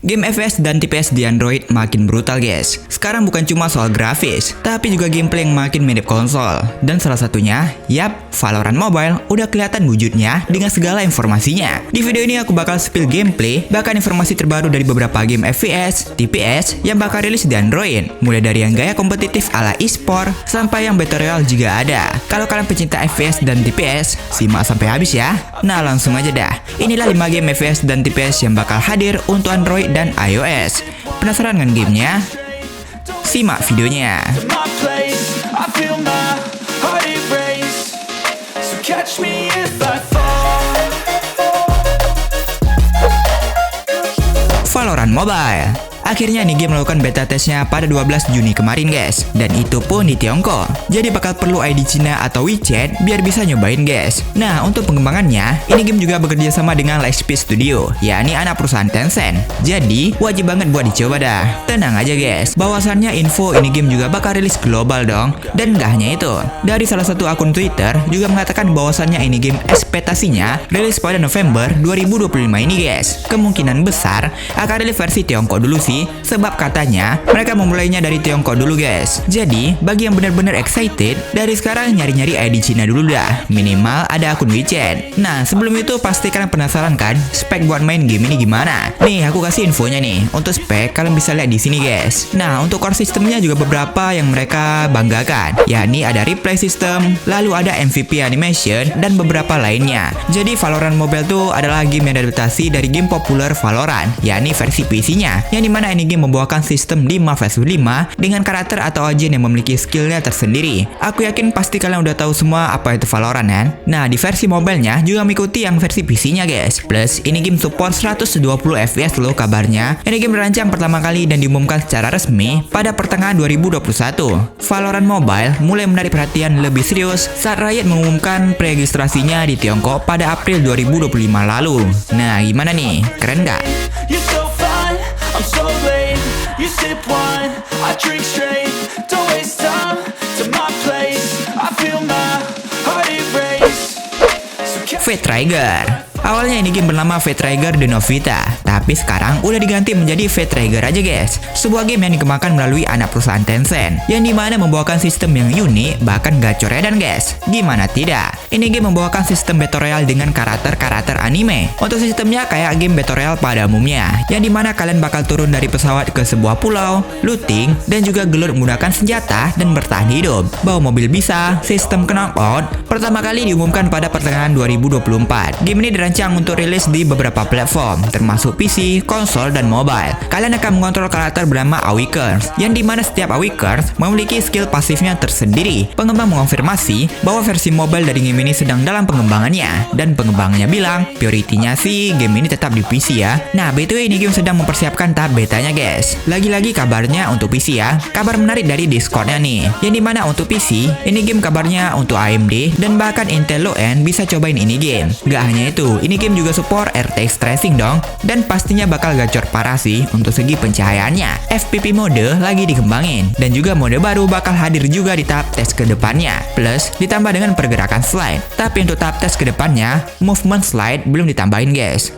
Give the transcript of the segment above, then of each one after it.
game FPS dan TPS di Android makin brutal guys. Sekarang bukan cuma soal grafis, tapi juga gameplay yang makin mirip konsol. Dan salah satunya, Valorant Mobile udah kelihatan wujudnya dengan segala informasinya. Di video ini aku bakal spill gameplay, bahkan informasi terbaru dari beberapa game FPS, TPS yang bakal rilis di Android. Mulai dari yang gaya kompetitif ala e-sport, sampai yang battle royale juga ada. Kalau kalian pecinta FPS dan TPS, simak sampai habis ya. Nah langsung aja dah, inilah 5 game FPS dan TPS yang bakal hadir untuk Android dan iOS. Penasaran dengan gamenya? Simak videonya. Valorant Mobile. Akhirnya nih game melakukan beta testnya pada 12 Juni kemarin guys. Dan itu pun di Tiongkok. Jadi bakal perlu ID Cina atau WeChat biar bisa nyobain guys. Nah untuk pengembangannya, ini game juga bekerja sama dengan Lightspeed Studio, yakni anak perusahaan Tencent. Jadi wajib banget buat dicoba dah. Tenang aja guys, bahwasannya info ini game juga bakal rilis global dong. Dan gak hanya itu, dari salah satu akun Twitter juga mengatakan bahwasannya ini game ekspektasinya rilis pada November 2025 ini guys. Kemungkinan besar akan rilis versi Tiongkok dulu sih, sebab katanya mereka memulainya dari Tiongkok dulu guys. Jadi bagi yang benar-benar excited, dari sekarang nyari-nyari ID Cina dulu dah, minimal ada akun WeChat. Nah sebelum itu pasti kalian penasaran kan spek buat main game ini gimana? Nih aku kasih infonya nih. Untuk spek kalian bisa lihat di sini guys. Nah untuk core sistemnya juga beberapa yang mereka banggakan, yakni ada replay system, lalu ada MVP animation dan beberapa lainnya. Jadi Valorant Mobile tuh adalah game yang adaptasi dari game populer Valorant, yakni versi PC-nya, yang dimana ini game membawakan sistem 5 vs 5 dengan karakter atau agen yang memiliki skillnya tersendiri. Aku yakin pasti kalian udah tahu semua apa itu Valorant kan? Nah di versi mobilenya juga mengikuti yang versi PC-nya guys. Plus ini game support 120 FPS loh kabarnya. Ini game dirancang pertama kali dan diumumkan secara resmi pada pertengahan 2021. Valorant Mobile mulai menarik perhatian lebih serius saat Riot mengumumkan preregistrasinya di Tiongkok pada April 2025 lalu. Nah gimana nih? Keren gak? I'm so late, you sip wine, I drink straight, don't waste time to my place, I feel my heart erase. Fate Trigger. Awalnya ini game bernama Fate Trigger The Novita, tapi sekarang udah diganti menjadi Fate Trigger aja guys. Sebuah game yang dikembangkan melalui anak perusahaan Tencent, yang dimana membawakan sistem yang unik, bahkan gacor edan guys. Gimana tidak? Ini game membawakan sistem battle royale dengan karakter-karakter anime. Untuk sistemnya kayak game battle royale pada umumnya, yang dimana kalian bakal turun dari pesawat ke sebuah pulau, looting, dan juga gelut menggunakan senjata dan bertahan hidup. Bawa mobil bisa, sistem knockout, pertama kali diumumkan pada pertengahan 2024. Game ini dirancang untuk rilis di beberapa platform, termasuk PC, konsol, dan mobile. Kalian akan mengontrol karakter bernama Awakers, yang dimana setiap Awakers memiliki skill pasifnya tersendiri. Pengembang mengonfirmasi bahwa versi mobile dari game ini sedang dalam pengembangannya, dan pengembangnya bilang prioritinya sih game ini tetap di PC ya. Nah BTW ini game sedang mempersiapkan tahap betanya guys. Lagi-lagi kabarnya untuk PC ya, kabar menarik dari Discordnya nih, yang dimana untuk PC ini game kabarnya untuk AMD dan bahkan Intel low-end bisa cobain ini game. Gak hanya itu, ini game juga support RTX tracing dong, dan pastinya bakal gacor parah sih untuk segi pencahayaannya. FPP mode lagi dikembangin, dan juga mode baru bakal hadir juga di tahap tes kedepannya. Plus ditambah dengan pergerakan slide. Tapi untuk tahap tes kedepannya, movement slide belum ditambahin guys.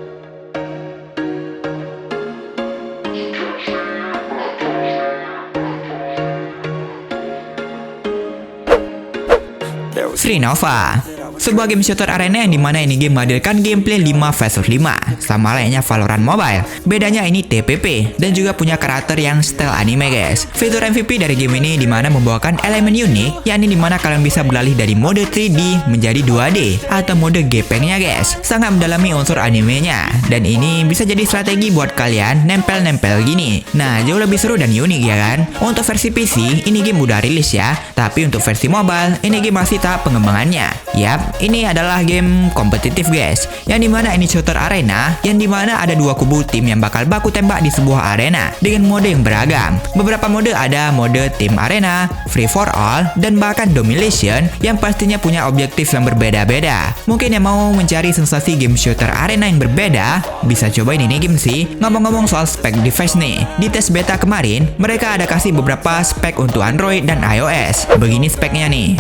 Free Nova. Sebuah game shooter arena yang dimana ini game menghadirkan gameplay 5 vs 5 sama layaknya Valorant Mobile. Bedanya ini TPP dan juga punya karakter yang style anime guys. Fitur MVP dari game ini dimana membawakan elemen unik, yakni dimana kalian bisa beralih dari mode 3D menjadi 2D atau mode gepengnya guys. Sangat mendalami unsur animenya, dan ini bisa jadi strategi buat kalian nempel-nempel gini. Nah jauh lebih seru dan unik ya kan. Untuk versi PC ini game udah rilis ya, tapi untuk versi mobile ini game masih tahap pengembangannya. Yap, ini adalah game kompetitif guys, yang dimana ini shooter arena, yang dimana ada dua kubu tim yang bakal baku tembak di sebuah arena dengan mode yang beragam. Beberapa mode ada mode tim arena, free for all, dan bahkan domination yang pastinya punya objektif yang berbeda-beda. Mungkin yang mau mencari sensasi game shooter arena yang berbeda, bisa cobain ini game sih. Ngomong-ngomong soal spek device nih, di tes beta kemarin mereka ada kasih beberapa spek untuk Android dan iOS. Begini speknya nih.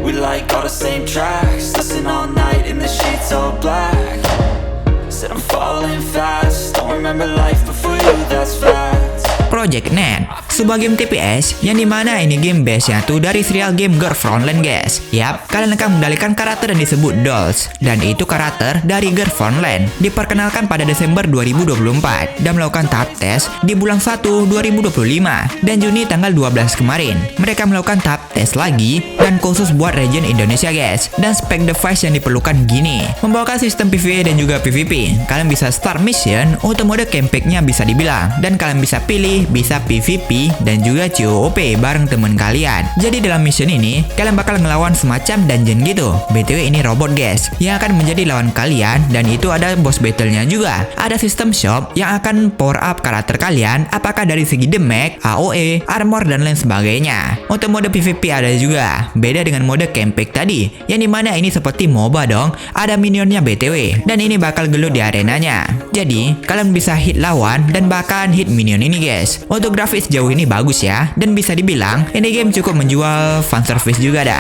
We like all the same tracks, listen all night in the sheets all black. Said I'm falling fast, don't remember remember life before you, that's facts. Project Net, sebuah game TPS yang dimana ini game base-nya tuh dari serial game Girl Frontline guys. Yap, kalian akan mengendalikan karakter yang disebut Dolls, dan itu karakter dari Girl Frontline. Diperkenalkan pada Desember 2024 dan melakukan tahap tes di bulan 1 2025 dan Juni tanggal 12 kemarin. Mereka melakukan tahap tes lagi dan khusus buat region Indonesia guys. Dan spek device yang diperlukan gini, membawakan sistem PvE dan juga PvP. Kalian bisa start mission untuk mode campaign-nya bisa dibilang, dan kalian bisa pilih bisa PvP dan juga COOP bareng temen kalian. Jadi dalam mission ini kalian bakal ngelawan semacam dungeon gitu. BTW ini robot guys yang akan menjadi lawan kalian, dan itu ada boss battle-nya juga. Ada sistem shop yang akan power up karakter kalian apakah dari segi damage, AOE, armor dan lain sebagainya. Untuk mode PvP ada juga, beda dengan mode campaign tadi yang dimana ini seperti MOBA dong, ada minionnya BTW, dan ini bakal gelut di arenanya. Jadi kalian bisa hit lawan dan bahkan hit minion ini guys. Untuk grafis jauh ini bagus ya, dan bisa dibilang ini game cukup menjual fan service juga dah.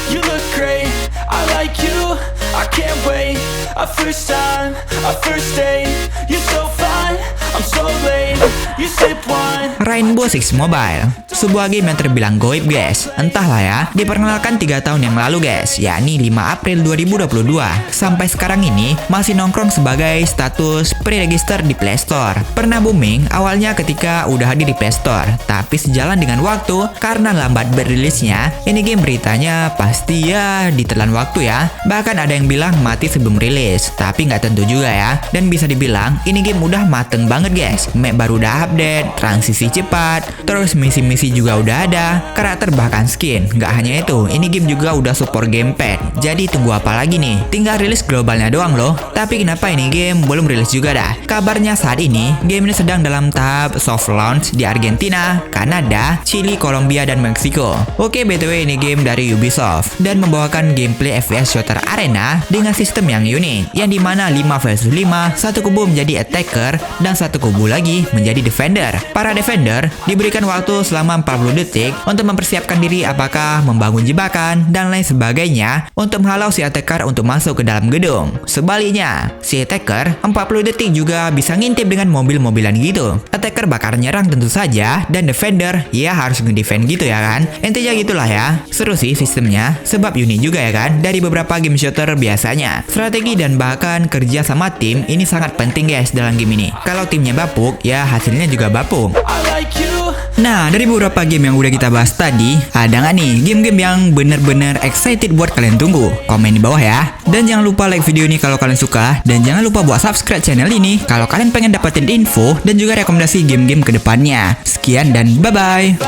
You look great, I like you, I can't wait. A first time, a first date. You're so fine, I'm so late. You sip wine. Rainbow Six Mobile, sebuah game yang terbilang goib guys. Entahlah ya, diperkenalkan 3 tahun yang lalu guys, yakni 5 April 2022. Sampai sekarang ini masih nongkrong sebagai status pre-register di Play Store. Pernah booming awalnya ketika udah hadir di Play Store, tapi sejalan dengan waktu karena lambat berilisnya, ini game beritanya pasti ya ditelan waktu ya. Bahkan ada yang bilang mati sebelum rilis, tapi nggak tentu juga ya. Dan bisa dibilang ini game udah mateng banget guys. Map baru udah update, transisi cepat, terus misi-misi juga udah ada, karakter bahkan skin. Nggak hanya itu, ini game juga udah support gamepad. Jadi tunggu apa lagi nih? Tinggal rilis globalnya doang loh. Tapi kenapa ini game belum rilis juga dah? Kabarnya saat ini game ini sedang dalam tahap soft launch di Argentina, Kanada, Chili, Kolombia dan Meksiko. Oke, BTW ini game dari Ubisoft dan membawakan gameplay FPS shooter arena dengan sistem yang unik, yang dimana 5 versus 5, satu kubu menjadi attacker dan satu kubu lagi menjadi defender. Para defender diberikan waktu selama 40 detik untuk mempersiapkan diri apakah membangun jebakan dan lain sebagainya untuk menghalau si attacker untuk masuk ke dalam gedung. Sebaliknya, si attacker 40 detik juga bisa ngintip dengan mobil-mobilan gitu. Attacker bakal nyerang tentu saja, dan defender ya harus ngedefend gitu ya kan. Intinya gitulah ya. Seru sih sistemnya, sebab unik juga ya kan dari beberapa game shooter biasanya. Strategi dan bahkan kerja sama tim ini sangat penting guys dalam game ini. Kalau timnya bapuk, ya hasilnya juga bapuk. I like you. Nah, dari beberapa game yang udah kita bahas tadi, ada nggak nih game-game yang bener-bener excited buat kalian tunggu? Komen di bawah ya. Dan jangan lupa like video ini kalau kalian suka, dan jangan lupa buat subscribe channel ini kalau kalian pengen dapetin info dan juga rekomendasi game-game kedepannya. Sekian dan bye-bye.